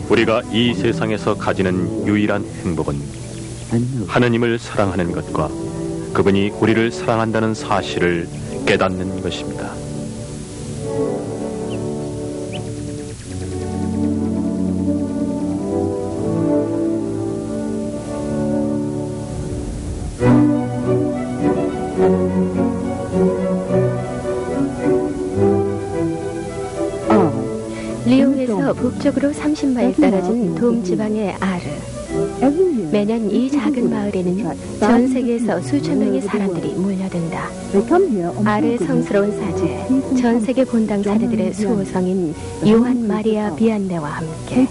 우리가 이 세상에서 가지는 유일한 행복은 하느님을 사랑하는 것과 그분이 우리를 사랑한다는 사실을 깨닫는 것입니다. 리옹에서 북쪽으로 30마일 떨어진 돔 지방의 아르. 매년 이 작은 마을에는 전 세계에서 수천 명의 사람들이 몰려든다. 아르의 성스러운 사제, 전 세계 본당 사제들의 수호성인 요한 마리아 비안네와 함께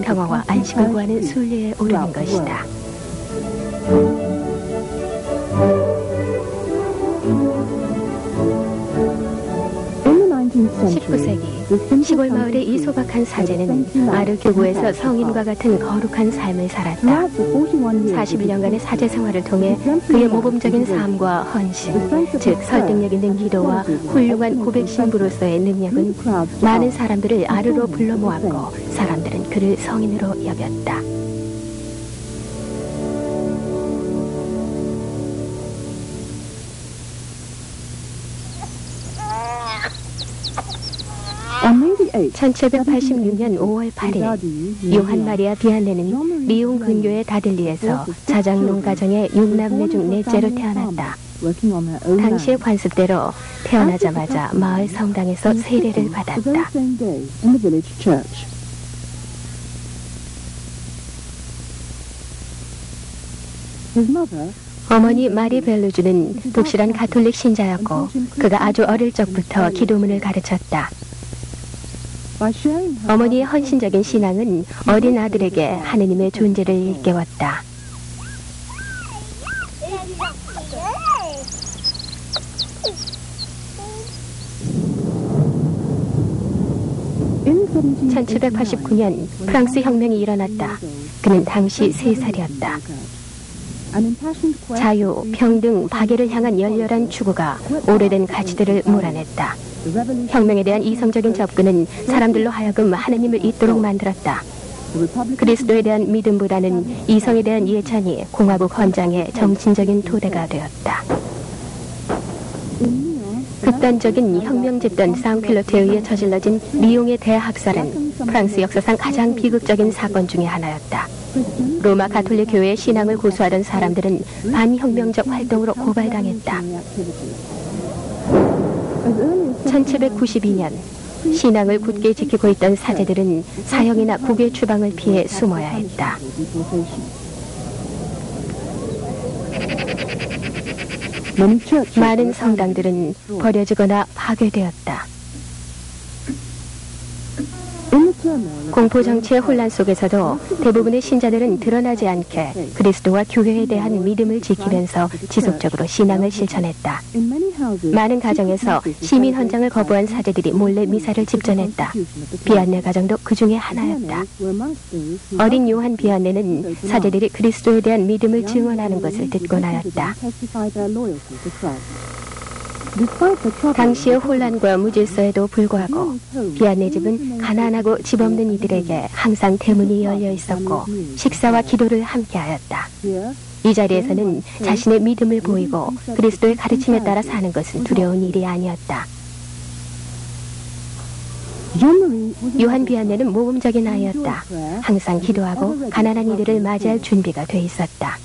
평화와 안식을 구하는 순례에 오르는 것이다. 19세기 시골 마을의 이 소박한 사제는 아르 교구에서 성인과 같은 거룩한 삶을 살았다. 41년간의 사제 생활을 통해 그의 모범적인 삶과 헌신, 즉 설득력 있는 기도와 훌륭한 고백 신부로서의 능력은 많은 사람들을 아르로 불러 모았고 사람들은 그를 성인으로 여겼다. (1786년 5월 8일) 요한 마리아 비안네는 리옹 근교의 다들리에서 자작농 가정의 6남매 중 넷째로 태어났다. 당시의 관습대로 태어나자마자 마을 성당에서 세례를 받았다. 어머니 마리 벨루주는 독실한 가톨릭 신자였고 그가 아주 어릴 적부터 기도문을 가르쳤다. 어머니의 헌신적인 신앙은 어린 아들에게 하느님의 존재를 일깨웠다. (1789년) 프랑스 혁명이 일어났다. 그는 당시 3살이었다. 자유, 평등, 박애를 향한 열렬한 추구가 오래된 가치들을 몰아냈다. 혁명에 대한 이성적인 접근은 사람들로 하여금 하느님을 잊도록 만들었다. 그리스도에 대한 믿음보다는 이성에 대한 예찬이 공화국 헌장의 정신적인 토대가 되었다. 극단적인 혁명 집단 상필로테에 의해 저질러진 리옹의 대학살은 프랑스 역사상 가장 비극적인 사건 중의 하나였다. 로마 가톨릭 교회의 신앙을 고수하던 사람들은 반혁명적 활동으로 고발당했다. 1792년 신앙을 굳게 지키고 있던 사제들은 사형이나 국외 추방을 피해 숨어야 했다. 많은 성당들은 버려지거나 파괴되었다. 공포정치의 혼란 속에서도 대부분의 신자들은 드러나지 않게 그리스도와 교회에 대한 믿음을 지키면서 지속적으로 신앙을 실천했다. 많은 가정에서 시민 헌장을 거부한 사제들이 몰래 미사를 집전했다. 비안네 가정도 그 중에 하나였다. 어린 요한 비안네는 사제들이 그리스도에 대한 믿음을 증언하는 것을 듣곤 하였다. 당시의 혼란과 무질서에도 불구하고 비안네 집은 가난하고 집 없는 이들에게 항상 대문이 열려 있었고 식사와 기도를 함께하였다. 이 자리에서는 자신의 믿음을 보이고 그리스도의 가르침에 따라 사는 것은 두려운 일이 아니었다. 요한 비안네는 모범적인 아이였다. 항상 기도하고 가난한 이들을 맞이할 준비가 돼 있었다.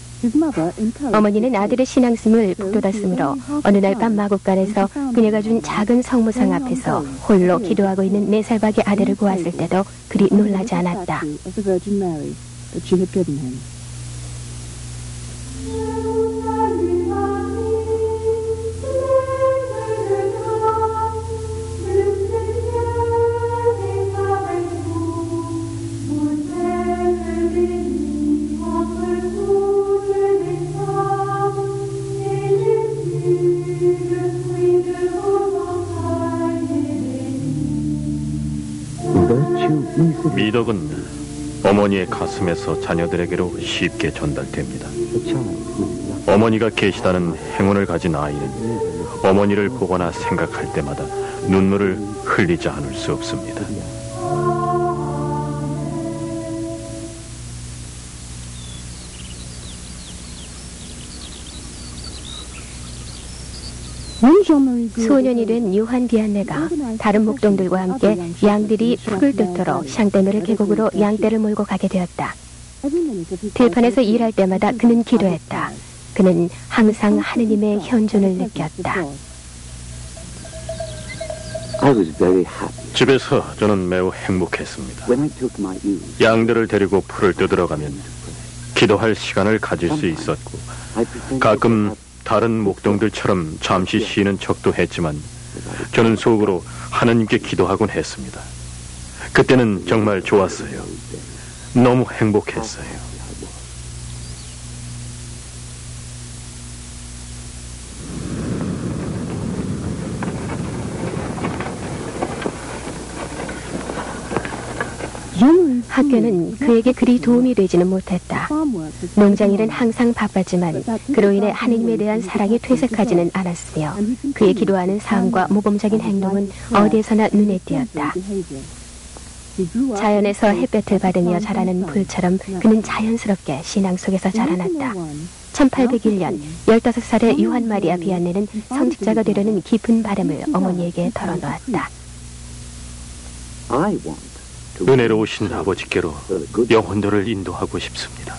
어머니는 아들의 신앙심을 북돋았으므로 어느 날 밤 마국간에서 그녀가 준 작은 성모상 앞에서 홀로 기도하고 있는 4살 밖의 아들을 보았을 때도 그리 놀라지 않았다. 미덕은 어머니의 가슴에서 자녀들에게로 쉽게 전달됩니다. 어머니가 계시다는 행운을 가진 아이는 어머니를 보거나 생각할 때마다 눈물을 흘리지 않을 수 없습니다. 소년이 된 요한 비안네가 다른 목동들과 함께 양들이 풀을 뜯도록 샹떼메르 계곡으로 양떼를 몰고 가게 되었다. 들판에서 일할 때마다 그는 기도했다. 그는 항상 하느님의 현존을 느꼈다. 집에서 저는 매우 행복했습니다. 양들을 데리고 풀을 뜯으러 가면 기도할 시간을 가질 수 있었고 가끔 다른 목동들처럼 잠시 쉬는 척도 했지만 저는 속으로 하나님께 기도하곤 했습니다. 그때는 정말 좋았어요. 너무 행복했어요. 학교는 그에게 그리 도움이 되지는 못했다. 농장일은 항상 바빴지만 그로 인해 하느님에 대한 사랑이 퇴색하지는 않았으며 그의 기도하는 삶과 모범적인 행동은 어디에서나 눈에 띄었다. 자연에서 햇볕을 받으며 자라는 풀처럼 그는 자연스럽게 신앙 속에서 자라났다. 1801년 15살의 요한 마리아 비안네는 성직자가 되려는 깊은 바람을 어머니에게 털어놓았다. 은혜로우신 아버지께로 영혼들을 인도하고 싶습니다.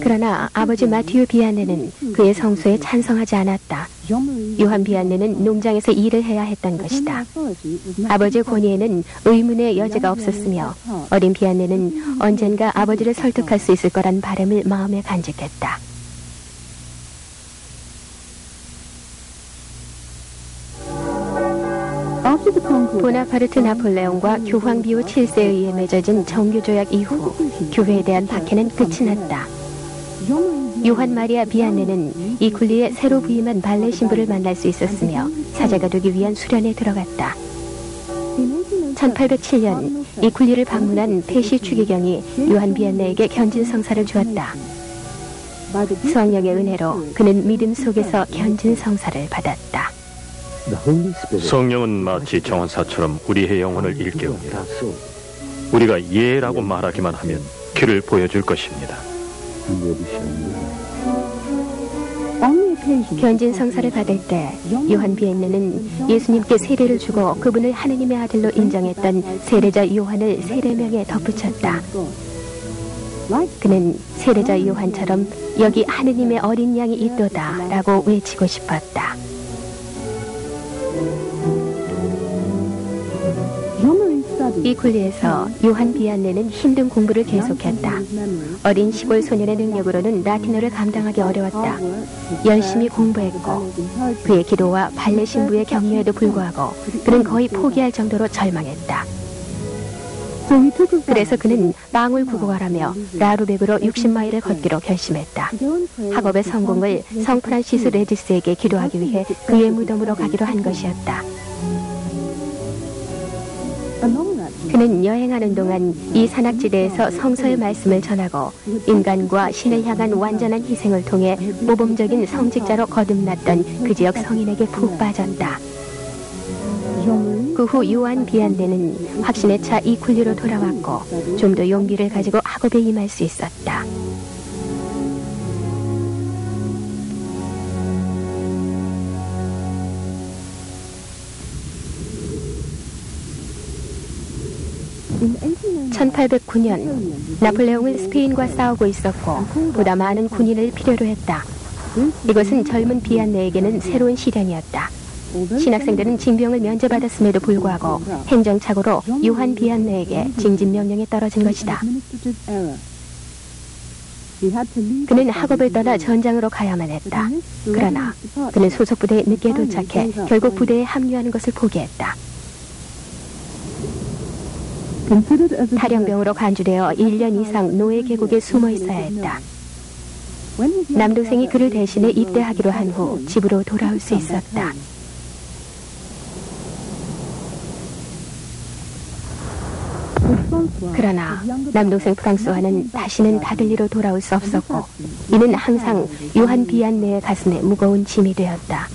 그러나 아버지 마티유 비안네는 그의 성수에 찬성하지 않았다. 요한 비안네는 농장에서 일을 해야 했던 것이다. 아버지의 권위에는 의문의 여지가 없었으며 어린 비안네는 언젠가 아버지를 설득할 수 있을 거란 바람을 마음에 간직했다. 보나파르트 나폴레옹과 교황 비오 7세에 의해 맺어진 정교조약 이후 교회에 대한 박해는 끝이 났다. 요한 마리아 비안네는 이쿨리에 새로 부임한 발레 신부를 만날 수 있었으며 사제가 되기 위한 수련에 들어갔다. 1807년 이쿨리를 방문한 페시 추기경이 요한 비안네에게 견진성사를 주었다. 성령의 은혜로 그는 믿음 속에서 견진성사를 받았다. 성령은 마치 정원사처럼 우리의 영혼을 일깨웁니다. 우리가 예라고 말하기만 하면 길을 보여줄 것입니다. 견진성사를 받을 때 요한 비엔네는 예수님께 세례를 주고 그분을 하느님의 아들로 인정했던 세례자 요한을 세례명에 덧붙였다. 그는 세례자 요한처럼 여기 하느님의 어린 양이 있도다 라고 외치고 싶었다. 이쿨리에서 요한 비안네는 힘든 공부를 계속했다. 어린 시골 소년의 능력으로는 라틴어를 감당하기 어려웠다. 열심히 공부했고 그의 기도와 발레 신부의 격려에도 불구하고 그는 거의 포기할 정도로 절망했다. 그래서 그는 빵을 구구하라며 라루백으로 60마일을 걷기로 결심했다. 학업의 성공을 성 프란시스 레지스에게 기도하기 위해 그의 무덤으로 가기로 한 것이었다. 그는 여행하는 동안 이 산악지대에서 성서의 말씀을 전하고 인간과 신을 향한 완전한 희생을 통해 모범적인 성직자로 거듭났던 그 지역 성인에게 푹 빠졌다. 그 후 요한 비안네는 확신에 차 이쿨리로 돌아왔고 좀 더 용기를 가지고 학업에 임할 수 있었다. (1809년) 나폴레옹은 스페인과 싸우고 있었고 보다 많은 군인을 필요로 했다. 이것은 젊은 비안네에게는 새로운 시련이었다. 신학생들은 징병을 면제받았음에도 불구하고 행정착오로 요한 비안네에게 징집명령이 떨어진 것이다. 그는 학업을 떠나 전장으로 가야만 했다. 그러나 그는 소속 부대에 늦게 도착해 결국 부대에 합류하는 것을 포기했다. 탈영병으로 간주되어 1년 이상 노예 계곡에 숨어 있어야 했다. 남동생이 그를 대신해 입대하기로 한 후 집으로 돌아올 수 있었다. 그러나 남동생 프랑스와는 다시는 다들리로 돌아올 수 없었고 이는 항상 요한 비안네의 가슴에 무거운 짐이 되었다.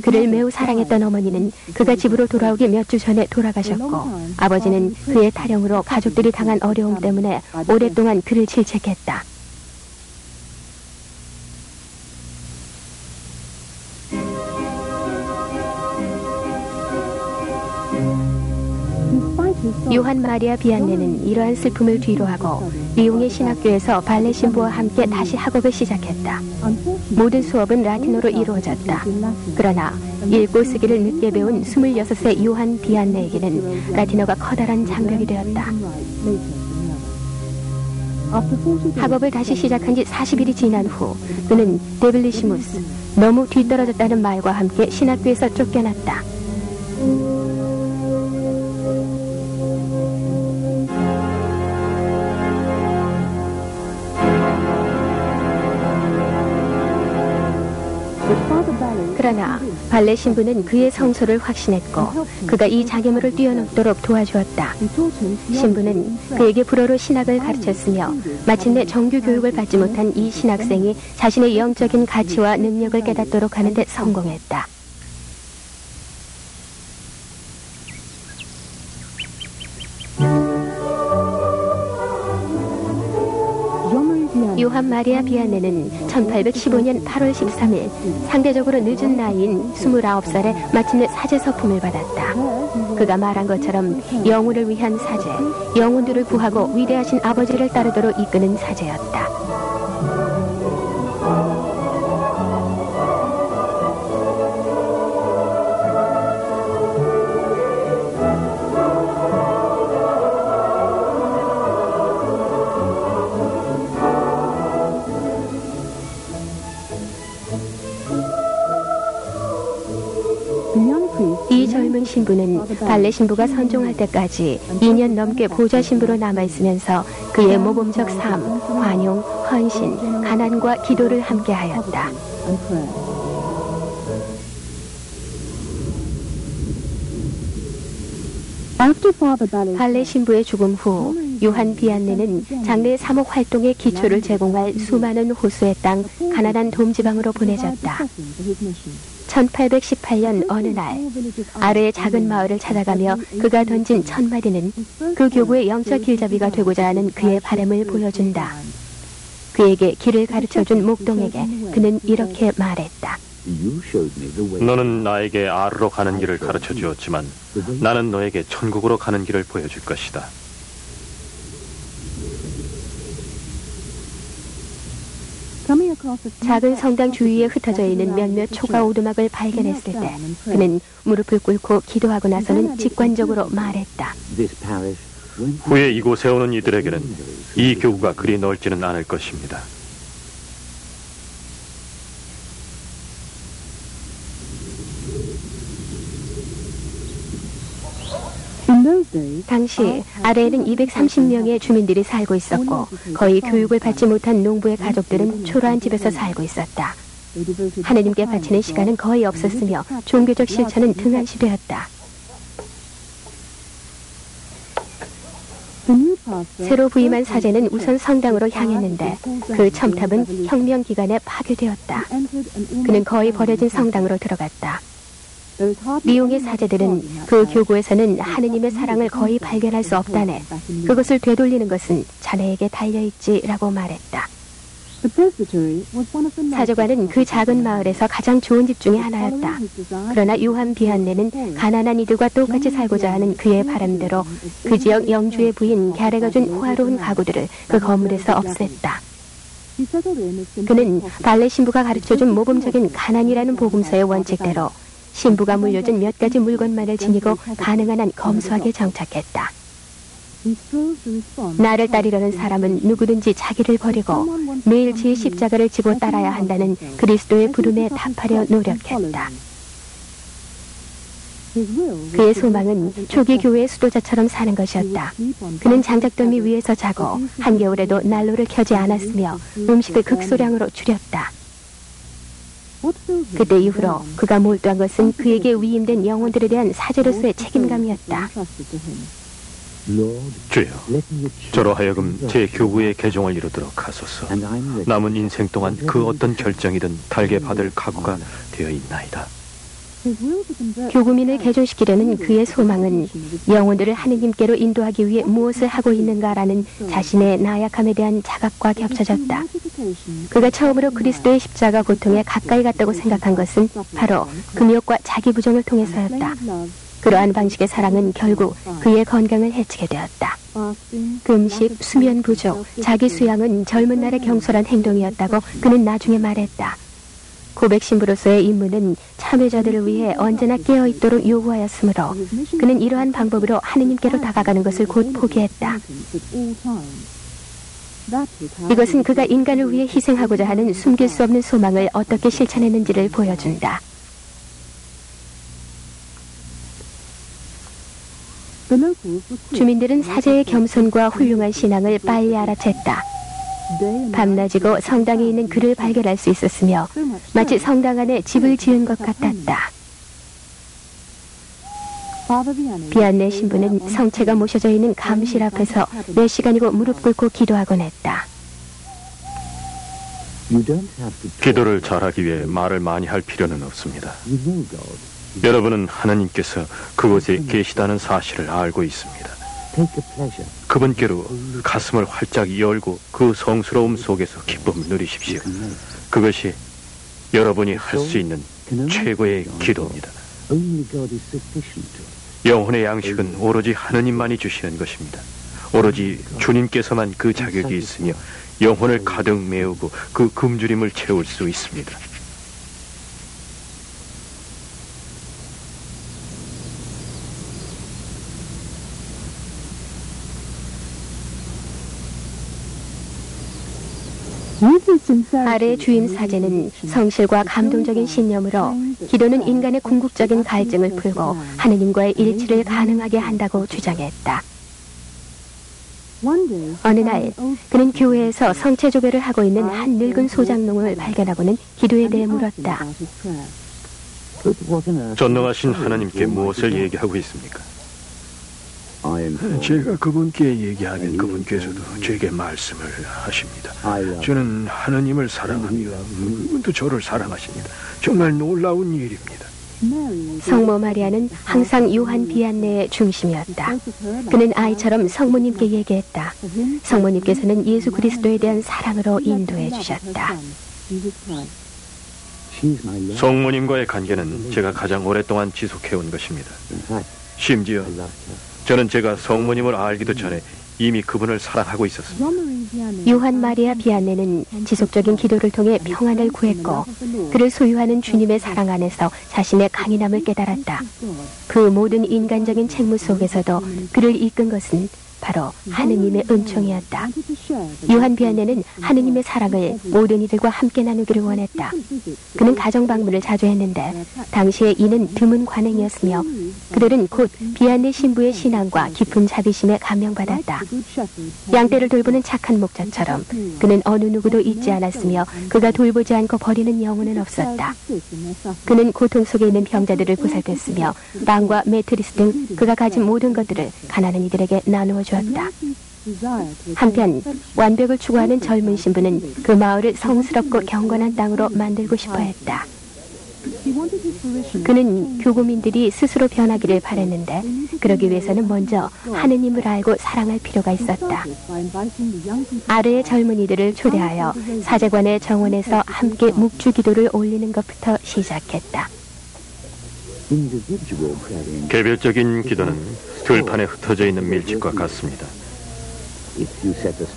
그를 매우 사랑했던 어머니는 그가 집으로 돌아오기 몇 주 전에 돌아가셨고 아버지는 그의 탈영으로 가족들이 당한 어려움 때문에 오랫동안 그를 질책했다. 요한 마리아 비안네는 이러한 슬픔을 뒤로하고 리옹의 신학교에서 발레 신부와 함께 다시 학업을 시작했다. 모든 수업은 라틴어로 이루어졌다. 그러나 읽고 쓰기를 늦게 배운 26세 요한 비안네에게는 라틴어가 커다란 장벽이 되었다. 학업을 다시 시작한 지 40일이 지난 후 그는 데블리시무스, 너무 뒤떨어졌다는 말과 함께 신학교에서 쫓겨났다. 그러나 발레 신부는 그의 성소를 확신했고 그가 이 장애물을 뛰어넘도록 도와주었다. 신부는 그에게 불어로 신학을 가르쳤으며 마침내 정규 교육을 받지 못한 이 신학생이 자신의 영적인 가치와 능력을 깨닫도록 하는 데 성공했다. 요한 마리아 비안네는 1815년 8월 13일 상대적으로 늦은 나이인 29살에 마침내 사제 서품을 받았다. 그가 말한 것처럼 영혼을 위한 사제, 영혼들을 구하고 위대하신 아버지를 따르도록 이끄는 사제였다. 이 젊은 신부는 발레 신부가 선종할 때까지 2년 넘게 보좌 신부로 남아있으면서 그의 모범적 삶, 환용, 헌신, 가난과 기도를 함께하였다. 발레 신부의 죽음 후 요한 비안네는 장래 사목 활동의 기초를 제공할 수많은 호수의 땅 가나단 돔지방으로 보내졌다. 1818년 어느 날 아르의 작은 마을을 찾아가며 그가 던진 첫 마디는 그 교구의 영적 길잡이가 되고자 하는 그의 바람을 보여준다. 그에게 길을 가르쳐준 목동에게 그는 이렇게 말했다. 너는 나에게 아르로 가는 길을 가르쳐 주었지만 나는 너에게 천국으로 가는 길을 보여줄 것이다. 작은 성당 주위에 흩어져 있는 몇몇 초가 오두막을 발견했을 때 그는 무릎을 꿇고 기도하고 나서는 직관적으로 말했다. 후에 이곳에 오는 이들에게는 이 교구가 그리 넓지는 않을 것입니다. 당시 아래에는 230명의 주민들이 살고 있었고 거의 교육을 받지 못한 농부의 가족들은 초라한 집에서 살고 있었다. 하느님께 바치는 시간은 거의 없었으며 종교적 실천은 등한시되었다. 새로 부임한 사제는 우선 성당으로 향했는데 그 첨탑은 혁명 기간에 파괴되었다. 그는 거의 버려진 성당으로 들어갔다. 리옹의 사제들은 그 교구에서는 하느님의 사랑을 거의 발견할 수 없다네. 그것을 되돌리는 것은 자네에게 달려있지라고 말했다. 사제관은 그 작은 마을에서 가장 좋은 집 중에 하나였다. 그러나 요한 비안네는 가난한 이들과 똑같이 살고자 하는 그의 바람대로 그 지역 영주의 부인 갸레가 준 호화로운 가구들을 그 건물에서 없앴다. 그는 발레 신부가 가르쳐준 모범적인 가난이라는 복음서의 원칙대로 신부가 물려준 몇 가지 물건만을 지니고 가능한 한 검소하게 정착했다. 나를 따르려는 사람은 누구든지 자기를 버리고 매일 제 십자가를 지고 따라야 한다는 그리스도의 부름에 답하려 노력했다. 그의 소망은 초기 교회의 수도자처럼 사는 것이었다. 그는 장작더미 위에서 자고 한겨울에도 난로를 켜지 않았으며 음식을 극소량으로 줄였다. 그때 이후로 그가 몰두한 것은 그에게 위임된 영혼들에 대한 사제로서의 책임감이었다. 주여, 저로 하여금 제 교구의 개종을 이루도록 하소서. 남은 인생 동안 그 어떤 결정이든 달게 받을 각오가 되어 있나이다. 교구민을 개종시키려는 그의 소망은 영혼들을 하느님께로 인도하기 위해 무엇을 하고 있는가라는 자신의 나약함에 대한 자각과 겹쳐졌다. 그가 처음으로 그리스도의 십자가 고통에 가까이 갔다고 생각한 것은 바로 금욕과 자기 부정을 통해서였다. 그러한 방식의 사랑은 결국 그의 건강을 해치게 되었다. 금식, 수면 부족, 자기 수양은 젊은 날의 경솔한 행동이었다고 그는 나중에 말했다. 고백 신부로서의 임무는 참여자들을 위해 언제나 깨어있도록 요구하였으므로 그는 이러한 방법으로 하느님께로 다가가는 것을 곧 포기했다. 이것은 그가 인간을 위해 희생하고자 하는 숨길 수 없는 소망을 어떻게 실천했는지를 보여준다. 주민들은 사제의 겸손과 훌륭한 신앙을 빨리 알아챘다. 밤낮이고 성당에 있는 그를 발견할 수 있었으며 마치 성당 안에 집을 지은 것 같았다. 비안네 신부는 성체가 모셔져 있는 감실 앞에서 몇 시간이고 무릎 꿇고 기도하곤 했다. 기도를 잘하기 위해 말을 많이 할 필요는 없습니다. 여러분은 하나님께서 그곳에 계시다는 사실을 알고 있습니다. 그분께로 가슴을 활짝 열고 그 성스러움 속에서 기쁨을 누리십시오. 그것이 여러분이 할 수 있는 최고의 기도입니다. 영혼의 양식은 오로지 하느님만이 주시는 것입니다. 오로지 주님께서만 그 자격이 있으며 영혼을 가득 메우고 그 굶주림을 채울 수 있습니다. 아래 주임 사제는 성실과 감동적인 신념으로 기도는 인간의 궁극적인 갈증을 풀고 하느님과의 일치를 가능하게 한다고 주장했다. 어느 날 그는 교회에서 성체조배를 하고 있는 한 늙은 소장농을 발견하고는 기도에 대해 물었다. 전능하신 하나님께 무엇을 얘기하고 있습니까? 제가 그분께 얘기하면 그분께서도 제게 말씀을 하십니다. 저는 하나님을 사랑하며 그분도 저를 사랑하십니다. 정말 놀라운 일입니다. 성모 마리아는 항상 요한 비안네의 중심이었다. 그는 아이처럼 성모님께 얘기했다. 성모님께서는 예수 그리스도에 대한 사랑으로 인도해 주셨다. 성모님과의 관계는 제가 가장 오랫동안 지속해온 것입니다. 심지어 저는 제가 성모님을 알기도 전에 이미 그분을 사랑하고 있었습니다. 요한 마리아 비안네는 지속적인 기도를 통해 평안을 구했고 그를 소유하는 주님의 사랑 안에서 자신의 강인함을 깨달았다. 그 모든 인간적인 책무 속에서도 그를 이끈 것은 바로 하느님의 은총이었다. 요한 비안네는 하느님의 사랑을 모든 이들과 함께 나누기를 원했다. 그는 가정 방문을 자주 했는데 당시에 이는 드문 관행이었으며 그들은 곧 비안네 신부의 신앙과 깊은 자비심에 감명받았다. 양떼를 돌보는 착한 목자처럼 그는 어느 누구도 잊지 않았으며 그가 돌보지 않고 버리는 영혼은 없었다. 그는 고통 속에 있는 병자들을 보살폈으며 빵과 매트리스 등 그가 가진 모든 것들을 가난한 이들에게 나누어 주었다. 한편 완벽을 추구하는 젊은 신부는 그 마을을 성스럽고 경건한 땅으로 만들고 싶어 했다. 그는 교구민들이 스스로 변하기를 바랬는데 그러기 위해서는 먼저 하느님을 알고 사랑할 필요가 있었다. 아르의 젊은이들을 초대하여 사제관의 정원에서 함께 묵주 기도를 올리는 것부터 시작했다. 개별적인 기도는 들판에 흩어져 있는 밀집과 같습니다.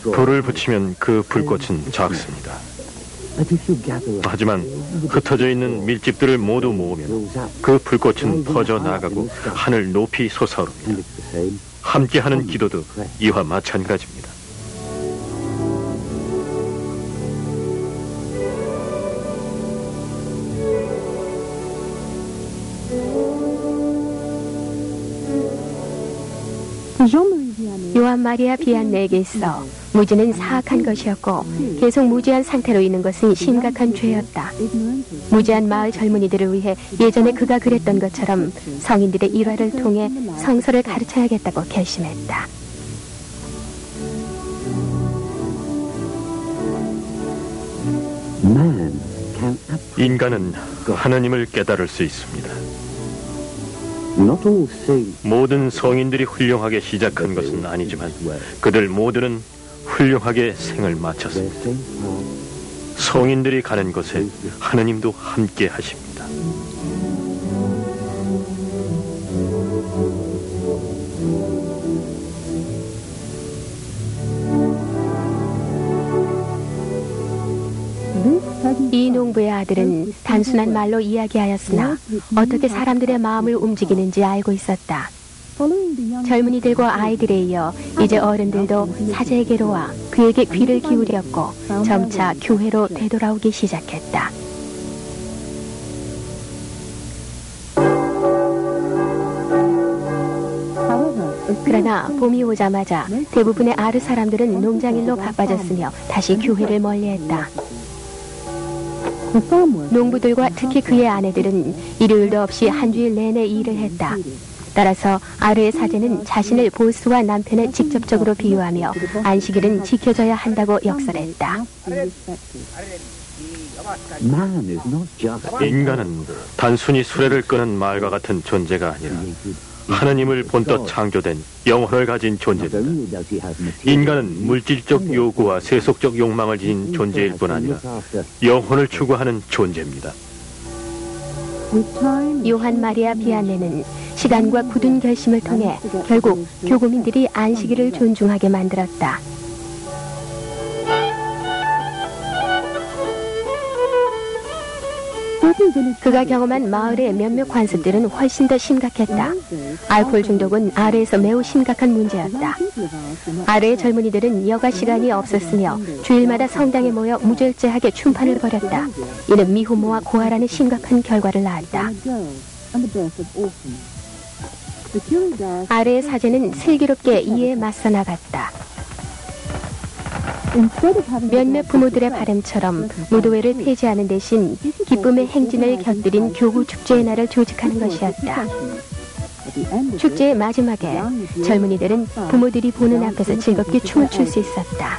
불을 붙이면 그 불꽃은 작습니다. 하지만 흩어져 있는 밀집들을 모두 모으면 그 불꽃은 퍼져나가고 하늘 높이 솟아오릅니다. 함께하는 기도도 이와 마찬가지입니다. 요한 마리아 비안네에게 있어 무지는 사악한 것이었고 계속 무지한 상태로 있는 것은 심각한 죄였다. 무지한 마을 젊은이들을 위해 예전에 그가 그랬던 것처럼 성인들의 일화를 통해 성서를 가르쳐야겠다고 결심했다. 인간은 하나님을 깨달을 수 있습니다. 모든 성인들이 훌륭하게 시작한 것은 아니지만 그들 모두는 훌륭하게 생을 마쳤습니다. 성인들이 가는 곳에 하나님도 함께 하십니다. 이 농부의 아들은 단순한 말로 이야기하였으나 어떻게 사람들의 마음을 움직이는지 알고 있었다. 젊은이들과 아이들에 이어 이제 어른들도 사제에게로 와 그에게 귀를 기울였고 점차 교회로 되돌아오기 시작했다. 그러나 봄이 오자마자 대부분의 아르 사람들은 농장일로 바빠졌으며 다시 교회를 멀리했다. 농부들과 특히 그의 아내들은 일요일도 없이 한 주일 내내 일을 했다. 따라서 아르의 사제는 자신을 보스와 남편에 직접적으로 비유하며 안식일은 지켜져야 한다고 역설했다. 인간은 단순히 수레를 끄는 말과 같은 존재가 아니라 하나님을 본떠 창조된 영혼을 가진 존재입니다. 인간은 물질적 요구와 세속적 욕망을 지닌 존재일 뿐 아니라 영혼을 추구하는 존재입니다. 요한 마리아 비안네는 시간과 굳은 결심을 통해 결국 교구민들이 안식일을 존중하게 만들었다. 그가 경험한 마을의 몇몇 관습들은 훨씬 더 심각했다. 알코올 중독은 아르에서 매우 심각한 문제였다. 아르의 젊은이들은 여가 시간이 없었으며 주일마다 성당에 모여 무절제하게 춤판을 벌였다. 이는 미혼모와 고아라는 심각한 결과를 낳았다. 아르의 사제는 슬기롭게 이에 맞서 나갔다. 몇몇 부모들의 바람처럼 무도회를 폐지하는 대신 기쁨의 행진을 곁들인 교구 축제의 날을 조직하는 것이었다. 축제의 마지막에 젊은이들은 부모들이 보는 앞에서 즐겁게 춤을 출 수 있었다.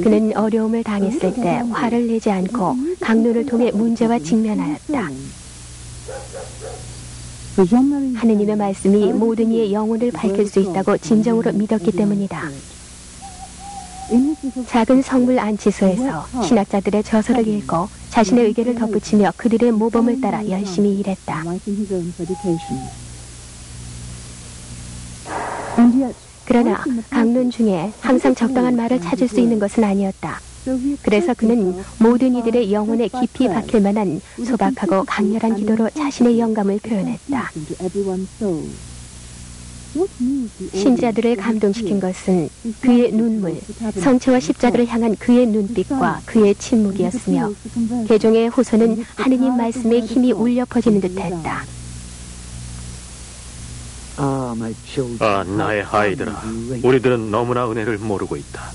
그는 어려움을 당했을 때 화를 내지 않고 강론을 통해 문제와 직면하였다. 하느님의 말씀이 모든 이의 영혼을 밝힐 수 있다고 진정으로 믿었기 때문이다. 작은 성물 안치소에서 신학자들의 저서를 읽고 자신의 의견을 덧붙이며 그들의 모범을 따라 열심히 일했다. 그러나 강론 중에 항상 적당한 말을 찾을 수 있는 것은 아니었다. 그래서 그는 모든 이들의 영혼에 깊이 박힐 만한 소박하고 강렬한 기도로 자신의 영감을 표현했다. 신자들을 감동시킨 것은 그의 눈물, 성체와 십자가를 향한 그의 눈빛과 그의 침묵이었으며 개종의 호소는 하느님 말씀의 힘이 울려 퍼지는 듯했다. 나의 아이들아, 우리들은 너무나 은혜를 모르고 있다.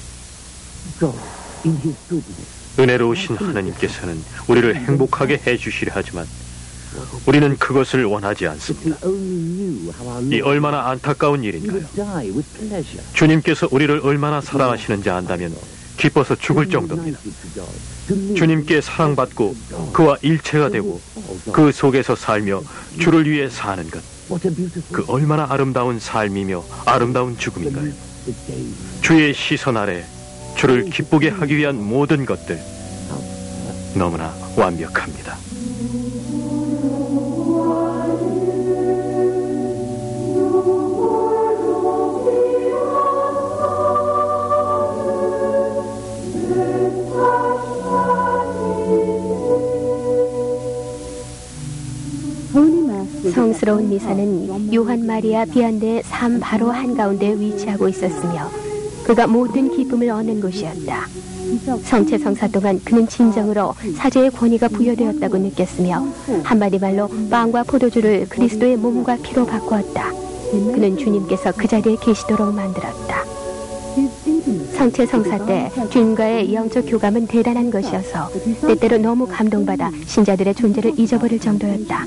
은혜로우신 하나님께서는 우리를 행복하게 해주시려 하지만 우리는 그것을 원하지 않습니다. 이 얼마나 안타까운 일인가요? 주님께서 우리를 얼마나 사랑하시는지 안다면 기뻐서 죽을 정도입니다. 주님께 사랑받고 그와 일체가 되고 그 속에서 살며 주를 위해 사는 것, 그 얼마나 아름다운 삶이며 아름다운 죽음인가요? 주의 시선 아래 주를 기쁘게 하기 위한 모든 것들 너무나 완벽합니다. 성스러운 미사는 요한 마리아 비안네의 삶 바로 한가운데 위치하고 있었으며 그가 모든 기쁨을 얻는 곳이었다. 성체 성사 동안 그는 진정으로 사제의 권위가 부여되었다고 느꼈으며 한마디 말로 빵과 포도주를 그리스도의 몸과 피로 바꾸었다. 그는 주님께서 그 자리에 계시도록 만들었다. 성체 성사 때 주님과의 영적 교감은 대단한 것이어서 때때로 너무 감동받아 신자들의 존재를 잊어버릴 정도였다.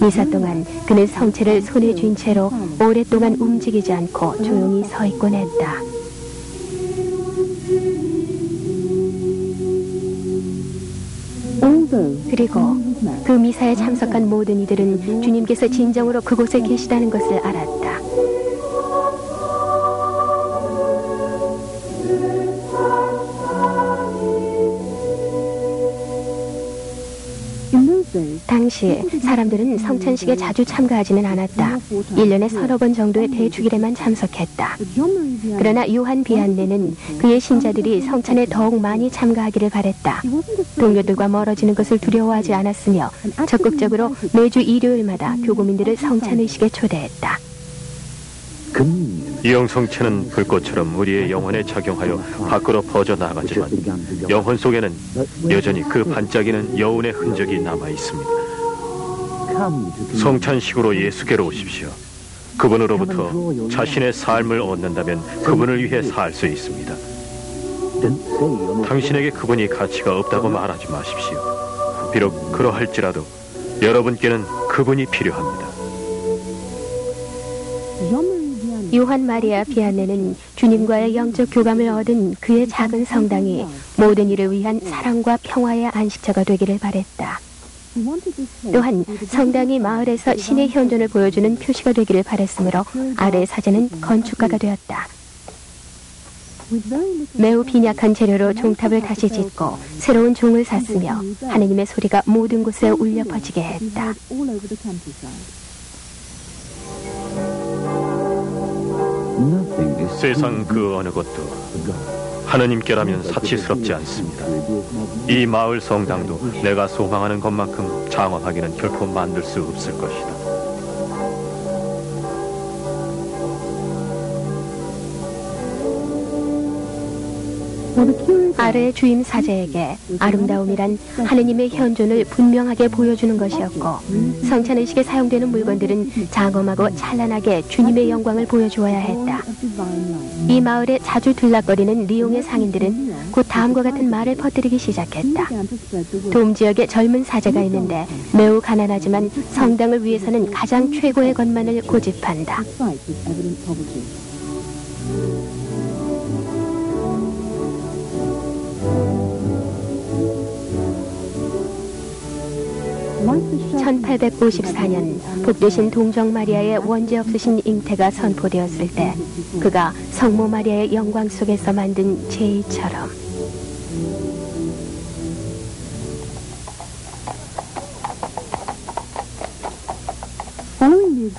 미사 동안 그는 성체를 손에 쥔 채로 오랫동안 움직이지 않고 조용히 서 있곤 했다. 그리고 그 미사에 참석한 모든 이들은 주님께서 진정으로 그곳에 계시다는 것을 알았다. 당시 사람들은 성찬식에 자주 참가하지는 않았다. 1년에 서너 번 정도의 대축일에만 참석했다. 그러나 요한 비안네는 그의 신자들이 성찬에 더욱 많이 참가하기를 바랬다. 동료들과 멀어지는 것을 두려워하지 않았으며 적극적으로 매주 일요일마다 교구민들을 성찬의식에 초대했다. 영성체는 불꽃처럼 우리의 영혼에 작용하여 밖으로 퍼져나가지만 영혼 속에는 여전히 그 반짝이는 여운의 흔적이 남아있습니다. 성찬식으로 예수께로 오십시오. 그분으로부터 자신의 삶을 얻는다면 그분을 위해 살 수 있습니다. 당신에게 그분이 가치가 없다고 말하지 마십시오. 비록 그러할지라도 여러분께는 그분이 필요합니다. 요한 마리아 비안네는 주님과의 영적 교감을 얻은 그의 작은 성당이 모든 이를 위한 사랑과 평화의 안식처가 되기를 바랬다. 또한 성당이 마을에서 신의 현존을 보여주는 표시가 되기를 바랬으므로 아래의 사제는 건축가가 되었다. 매우 빈약한 재료로 종탑을 다시 짓고 새로운 종을 샀으며 하느님의 소리가 모든 곳에 울려 퍼지게 했다. 세상 그 어느 것도 하느님께라면 사치스럽지 않습니다. 이 마을 성당도 내가 소망하는 것만큼 장엄하게는 결코 만들 수 없을 것이다. 아래의 주임 사제에게 아름다움이란 하느님의 현존을 분명하게 보여주는 것이었고 성찬의식에 사용되는 물건들은 장엄하고 찬란하게 주님의 영광을 보여주어야 했다. 이 마을에 자주 들락거리는 리옹의 상인들은 곧 다음과 같은 말을 퍼뜨리기 시작했다. 돔 지역에 젊은 사제가 있는데 매우 가난하지만 성당을 위해서는 가장 최고의 것만을 고집한다. (1854년) 복되신 동정 마리아의 원죄 없으신 잉태가 선포되었을 때 그가 성모 마리아의 영광 속에서 만든 제의처럼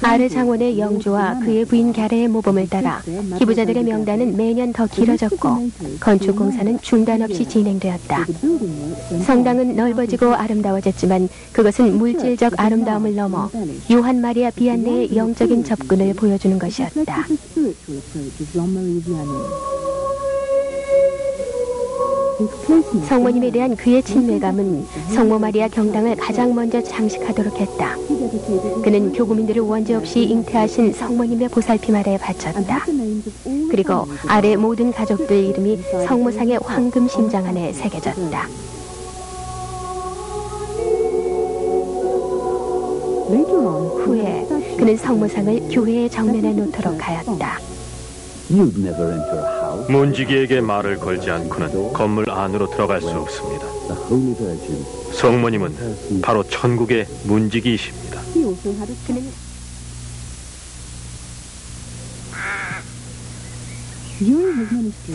아르 장원의 영주와 그의 부인 갸레의 모범을 따라 기부자들의 명단은 매년 더 길어졌고 건축 공사는 중단 없이 진행되었다. 성당은 넓어지고 아름다워졌지만 그것은 물질적 아름다움을 넘어 요한 마리아 비안네의 영적인 접근을 보여주는 것이었다. 성모님에 대한 그의 친밀감은 성모 마리아 경당을 가장 먼저 장식하도록 했다. 그는 교구민들을 원죄 없이 잉태하신 성모님의 보살핌 아래에 바쳤다. 그리고 아래 모든 가족들 이름이 성모상의 황금 심장 안에 새겨졌다. 후에 그는 성모상을 교회의 정면에 놓도록 하였다. 문지기에게 말을 걸지 않고는 건물 안으로 들어갈 수 없습니다. 성모님은 바로 천국의 문지기이십니다.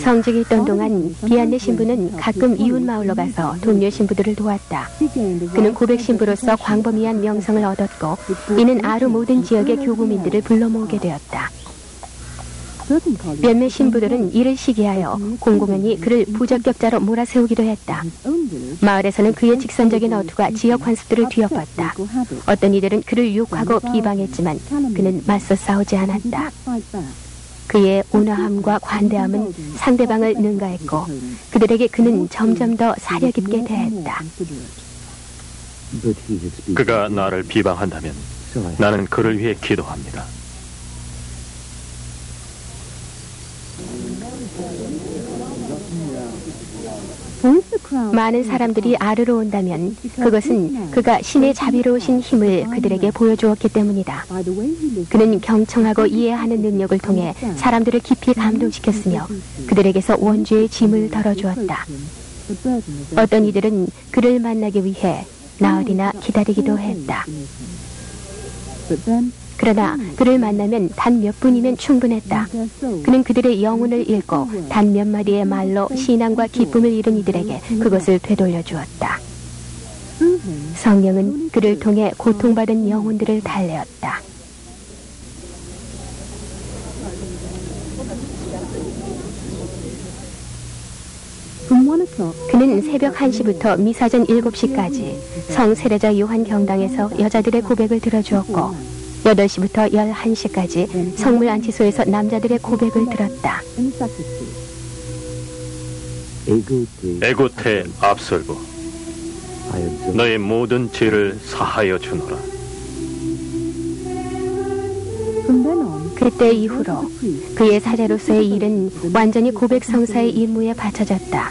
성직이 있던 동안 비안네 신부는 가끔 이웃 마을로 가서 동료 신부들을 도왔다. 그는 고백 신부로서 광범위한 명성을 얻었고 이는 아루 모든 지역의 교구민들을 불러 모으게 되었다. 몇몇 신부들은 이를 시기하여 공공연히 그를 부적격자로 몰아세우기도 했다. 마을에서는 그의 직선적인 어투가 지역 관습들을 뒤엎었다. 어떤 이들은 그를 욕하고 비방했지만 그는 맞서 싸우지 않았다. 그의 온화함과 관대함은 상대방을 능가했고 그들에게 그는 점점 더 사려 깊게 대했다. 그가 나를 비방한다면 나는 그를 위해 기도합니다. 많은 사람들이 아르로 온다면 그것은 그가 신의 자비로우신 힘을 그들에게 보여주었기 때문이다. 그는 경청하고 이해하는 능력을 통해 사람들을 깊이 감동시켰으며 그들에게서 원죄의 짐을 덜어주었다. 어떤 이들은 그를 만나기 위해 나흘이나 기다리기도 했다. 그러나 그를 만나면 단 몇 분이면 충분했다. 그는 그들의 영혼을 읽고 단 몇 마디의 말로 신앙과 기쁨을 잃은 이들에게 그것을 되돌려 주었다. 성령은 그를 통해 고통받은 영혼들을 달래었다. 그는 새벽 1시부터 미사전 7시까지 성 세례자 요한 경당에서 여자들의 고백을 들어주었고 8시부터 11시까지 성물 안치소에서 남자들의 고백을 들었다. 에고테 압솔고 너의 모든 죄를 사하여 주노라. 그때 이후로 그의 사제로서의 일은 완전히 고백 성사의 임무에 바쳐졌다.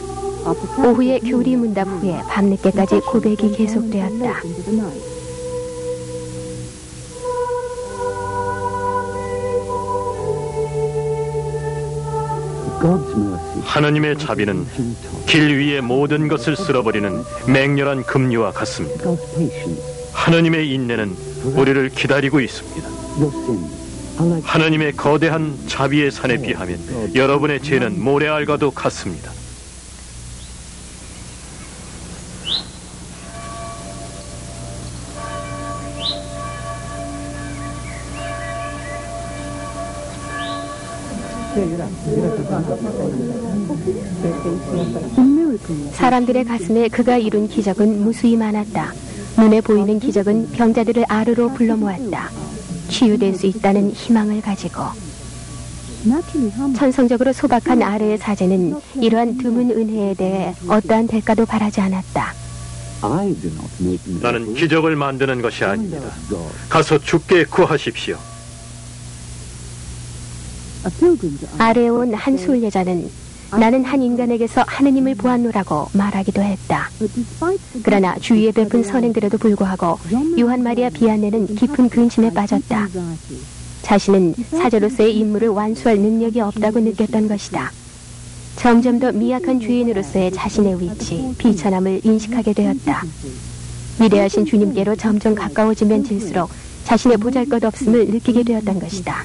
오후에 교리 문답 후에 밤늦게까지 고백이 계속되었다. 하느님의 자비는 길 위의 모든 것을 쓸어버리는 맹렬한 급류와 같습니다. 하느님의 인내는 우리를 기다리고 있습니다. 하느님의 거대한 자비의 산에 비하면 여러분의 죄는 모래알과도 같습니다. 사람들의 가슴에 그가 이룬 기적은 무수히 많았다. 눈에 보이는 기적은 병자들을 아르로 불러 모았다. 치유될 수 있다는 희망을 가지고. 천성적으로 소박한 아르의 사제는 이러한 드문 은혜에 대해 어떠한 대가도 바라지 않았다. 나는 기적을 만드는 것이 아닙니다. 가서 주께 구하십시오. 아르에 온 한 순례자는 나는 한 인간에게서 하느님을 보았노라고 말하기도 했다. 그러나 주위에 베푼 선행들에도 불구하고 요한 마리아 비안네는 깊은 근심에 빠졌다. 자신은 사제로서의 임무를 완수할 능력이 없다고 느꼈던 것이다. 점점 더 미약한 죄인으로서의 자신의 위치, 비천함을 인식하게 되었다. 위대하신 주님께로 점점 가까워지면 질수록 자신의 보잘것없음을 느끼게 되었던 것이다.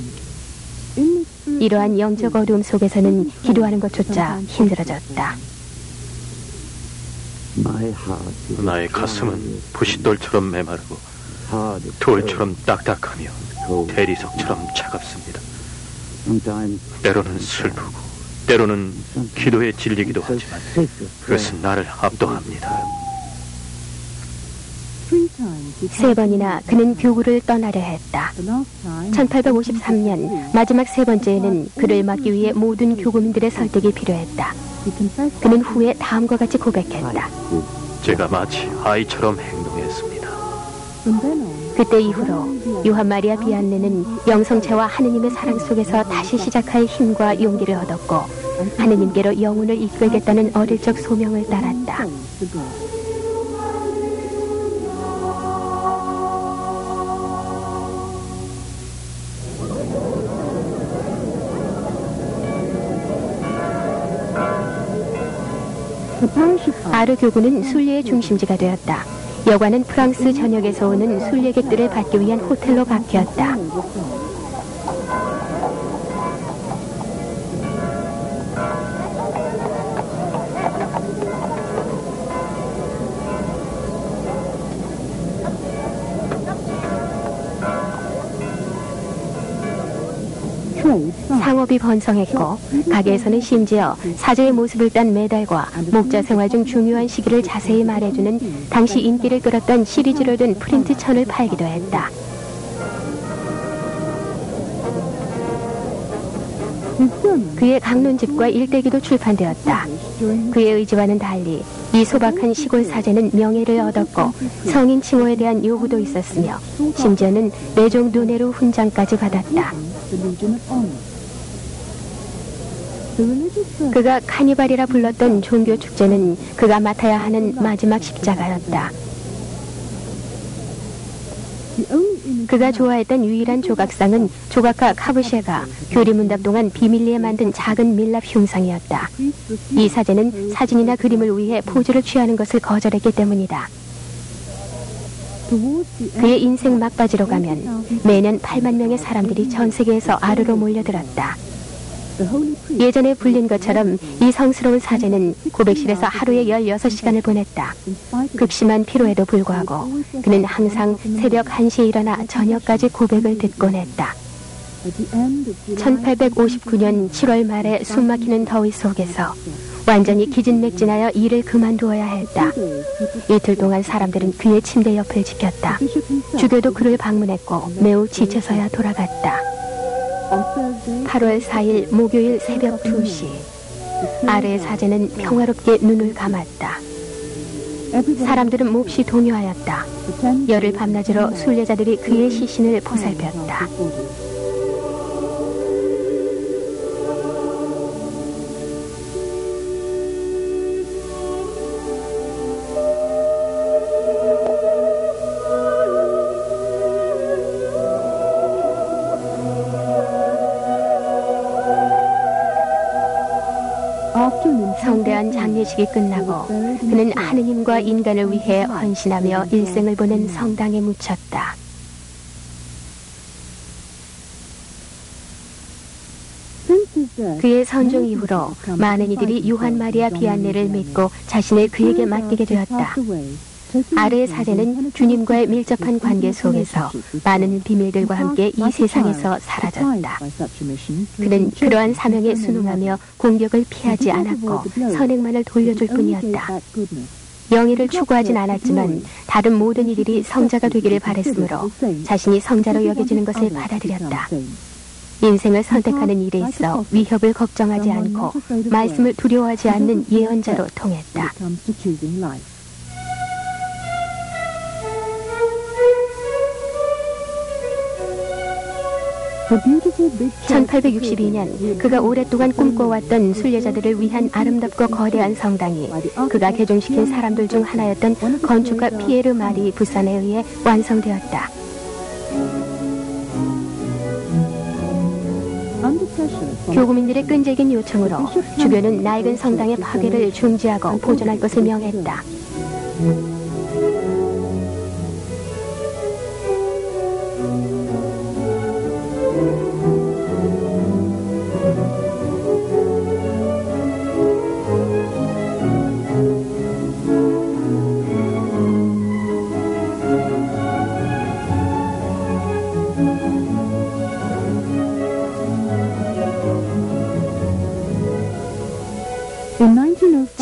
이러한 영적 어두움 속에서는 기도하는 것조차 힘들어졌다. 나의 가슴은 부싯돌처럼 메마르고 돌처럼 딱딱하며 대리석처럼 차갑습니다. 때로는 슬프고 때로는 기도에 질리기도 하지만 그것은 나를 압도합니다. 3번이나 그는 교구를 떠나려 했다. 1853년 마지막 3번째에는 그를 막기 위해 모든 교구민들의 설득이 필요했다. 그는 후에 다음과 같이 고백했다. 제가 마치 아이처럼 행동했습니다. 그때 이후로 요한 마리아 비안네는 영성체와 하느님의 사랑 속에서 다시 시작할 힘과 용기를 얻었고 하느님께로 영혼을 이끌겠다는 어릴 적 소명을 따랐다. 아르 교구는 순례의 중심지가 되었다. 여관은 프랑스 전역에서 오는 순례객들을 받기 위한 호텔로 바뀌었다. 상업이 번성했고 가게에서는 심지어 사제의 모습을 딴 메달과 목자 생활 중 중요한 시기를 자세히 말해주는 당시 인기를 끌었던 시리즈로 된 프린트천을 팔기도 했다. 그의 강론집과 일대기도 출판되었다. 그의 의지와는 달리 이 소박한 시골 사제는 명예를 얻었고 성인 칭호에 대한 요구도 있었으며 심지어는 내종 누네로 훈장까지 받았다. 그가 카니발이라 불렀던 종교 축제는 그가 맡아야 하는 마지막 십자가였다. 그가 좋아했던 유일한 조각상은 조각가 카브셰가 교리문답 동안 비밀리에 만든 작은 밀랍 흉상이었다. 이 사제는 사진이나 그림을 위해 포즈를 취하는 것을 거절했기 때문이다. 그의 인생 막바지로 가면 매년 8만 명의 사람들이 전 세계에서 아르로 몰려들었다. 예전에 불린 것처럼 이 성스러운 사제는 고백실에서 하루에 16시간을 보냈다. 극심한 피로에도 불구하고 그는 항상 새벽 1시에 일어나 저녁까지 고백을 듣곤 했다. 1859년 7월 말에 숨막히는 더위 속에서 완전히 기진맥진하여 일을 그만두어야 했다. 이틀 동안 사람들은 그의 침대 옆을 지켰다. 주교도 그를 방문했고 매우 지쳐서야 돌아갔다. 8월 4일 목요일 새벽 2시 아르의 사제는 평화롭게 눈을 감았다. 사람들은 몹시 동요하였다. 열흘 밤낮으로 순례자들이 그의 시신을 보살폈다. 성대한 장례식이 끝나고 그는 하느님과 인간을 위해 헌신하며 일생을 보낸 성당에 묻혔다. 그의 선종 이후로 많은 이들이 요한 마리아 비안네를 믿고 자신을 그에게 맡기게 되었다. 아르의 사제는 주님과의 밀접한 관계 속에서 많은 비밀들과 함께 이 세상에서 사라졌다. 그는 그러한 사명에 순응하며 공격을 피하지 않았고 선행만을 돌려줄 뿐이었다. 영예를 추구하진 않았지만 다른 모든 이들이 성자가 되기를 바랬으므로 자신이 성자로 여겨지는 것을 받아들였다. 인생을 선택하는 일에 있어 위협을 걱정하지 않고 말씀을 두려워하지 않는 예언자로 통했다. 1862년 그가 오랫동안 꿈꿔왔던 순례자들을 위한 아름답고 거대한 성당이 그가 개종시킨 사람들 중 하나였던 건축가 피에르 마리 부산에 의해 완성되었다. 교구민들의 끈질긴 요청으로 주교는 낡은 성당의 파괴를 중지하고 보존할 것을 명했다.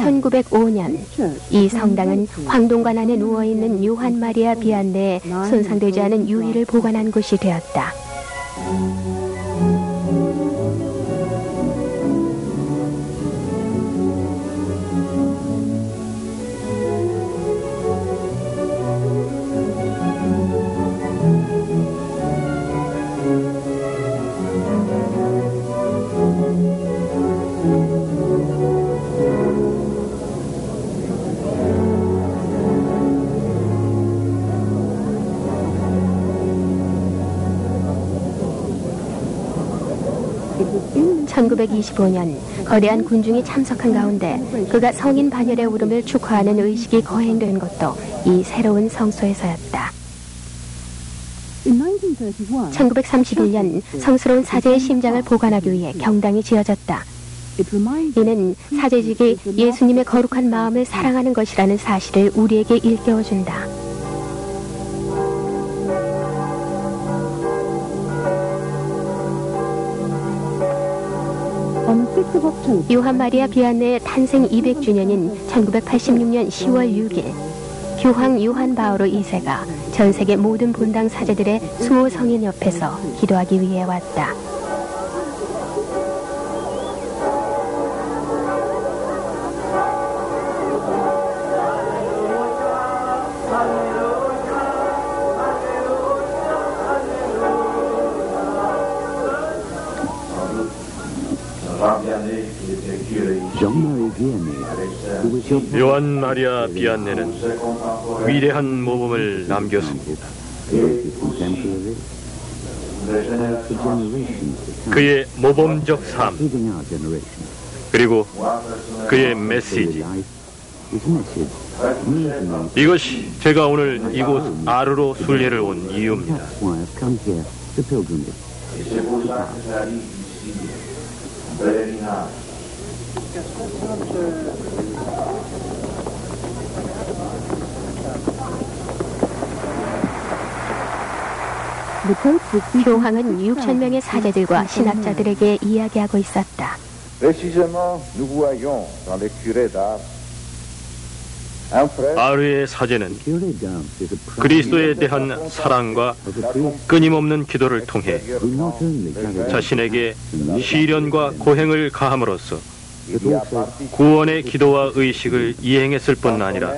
(1905년) 1905년 이 성당은 황동관 안에 누워있는 요한 마리아 비안네의 손상되지 않은 유희를 보관한 곳이 되었다. (1925년) 거대한 군중이 참석한 가운데 그가 성인 반열에 오름을 축하하는 의식이 거행된 것도 이 새로운 성소에서였다. 1931년 성스러운 사제의 심장을 보관하기 위해 경당이 지어졌다. 이는 사제직이 예수님의 거룩한 마음을 사랑하는 것이라는 사실을 우리에게 일깨워준다. 요한 마리아 비안네의 탄생 200주년인 1986년 10월 6일 교황 요한 바오로 2세가 전 세계 모든 본당 사제들의 수호 성인 옆에서 기도하기 위해 왔다. 요한 마리아 비안네는 위대한 모범을 남겼습니다. 그의 모범적 삶, 그리고 그의 메시지, 이것이 제가 오늘 이곳 아르로 순례를 온 이유입니다. 교황은 6,000명의 사제들과 신학자들에게 이야기하고 있었다. 아르의 사제는 그리스도에 대한 사랑과 끊임없는 기도를 통해 자신에게 시련과 고행을 가함으로써 구원의 기도와 의식을 이행했을 뿐 아니라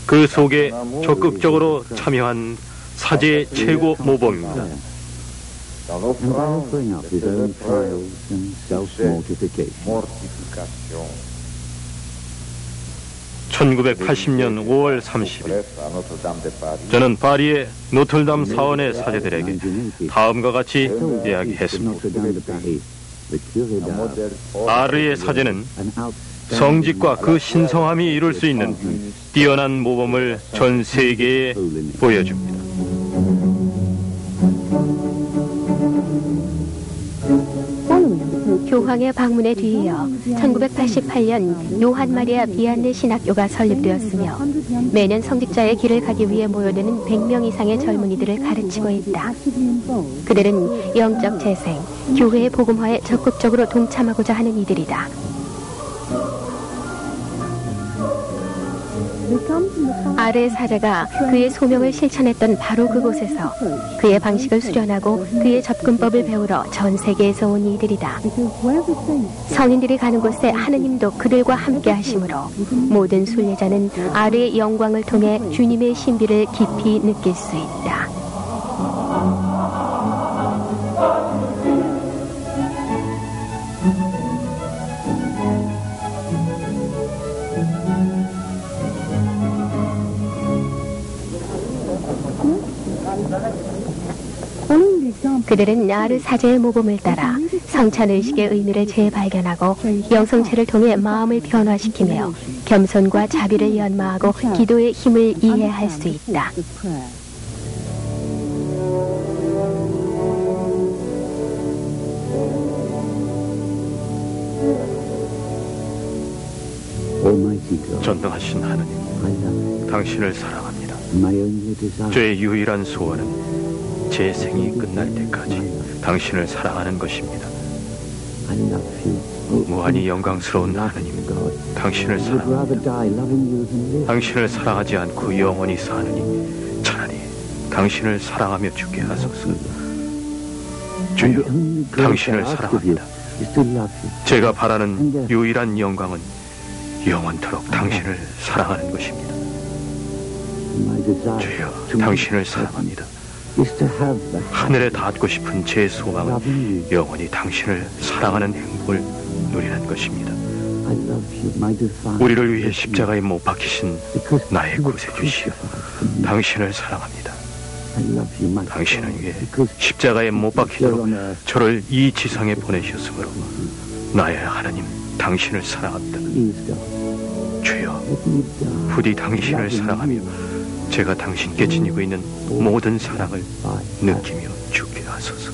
그 속에 적극적으로 참여한 사제의 최고 모범입니다. 1980년 5월 30일 저는 파리의 노틀담 사원의 사제들에게 다음과 같이 이야기했습니다. 아르의 사제는 성직과 그 신성함이 이룰 수 있는 뛰어난 모범을 전 세계에 보여줍니다. 교황의 방문에 뒤이어 1988년 요한 마리아 비안네 신학교가 설립되었으며 매년 성직자의 길을 가기 위해 모여드는 100명 이상의 젊은이들을 가르치고 있다. 그들은 영적 재생, 교회의 복음화에 적극적으로 동참하고자 하는 이들이다. 아르의 사제가 그의 소명을 실천했던 바로 그곳에서 그의 방식을 수련하고 그의 접근법을 배우러 전 세계에서 온 이들이다. 성인들이 가는 곳에 하느님도 그들과 함께 하심으로 모든 순례자는 아르의 영광을 통해 주님의 신비를 깊이 느낄 수 있다. 그들은 아르 사제의 모범을 따라 성찬의식의 의미를 재발견하고 영성체를 통해 마음을 변화시키며 겸손과 자비를 연마하고 기도의 힘을 이해할 수 있다. 전능하신 하느님, 당신을 사랑합니다. 저의 유일한 소원은 제 생이 끝날 때까지 당신을 사랑하는 것입니다. 무한히 영광스러운 하느님, 당신을 사랑합니다. 당신을 사랑하지 않고 영원히 사느니 차라리 당신을 사랑하며 죽게 하소서. 주여, 당신을 사랑합니다. 제가 바라는 유일한 영광은 영원토록 당신을 사랑하는 것입니다. 주여, 당신을 사랑합니다. 하늘에 닿고 싶은 제 소망은 영원히 당신을 사랑하는 행복을 누리는 것입니다. 우리를 위해 십자가에 못 박히신 나의 구세주시여, 당신을 사랑합니다. 당신을 위해 십자가에 못 박히도록 저를 이 지상에 보내셨으므로 나의 하나님, 당신을 사랑합니다. 주여, 부디 당신을 사랑하며 제가 당신께 지니고 있는 모든 사랑을 느끼며 죽게 하소서.